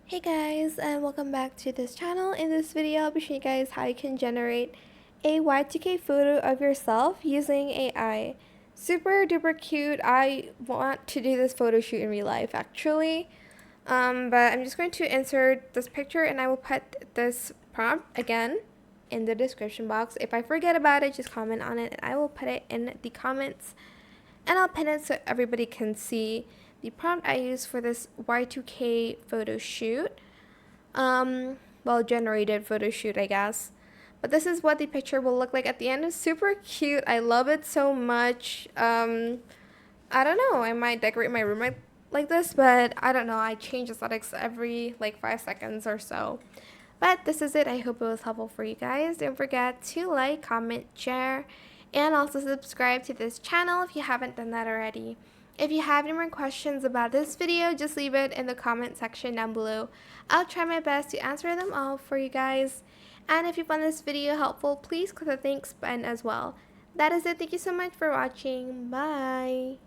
Hey guys, and welcome back to this channel. In this video, I'll be showing you guys how you can generate a Y2K photo of yourself using AI. Super duper cute. I want to do this photo shoot in real life actually. But I'm just going to insert this picture and I will put this prompt again in the description box. If I forget about it, just comment on it and I will put it in the comments. And I'll pin it so everybody can see the prompt I use for this Y2K photo shoot. Well, generated photo shoot, I guess. But this is what the picture will look like at the end. It's super cute. I love it so much. I don't know. I might decorate my room like this, but I don't know. I change aesthetics every like 5 seconds or so. But this is it. I hope it was helpful for you guys. Don't forget to like, comment, share, and also subscribe to this channel if you haven't done that already. If you have any more questions about this video, just leave it in the comment section down below. I'll try my best to answer them all for you guys. And if you found this video helpful, please click the thanks button as well. That is it. Thank you so much for watching. Bye.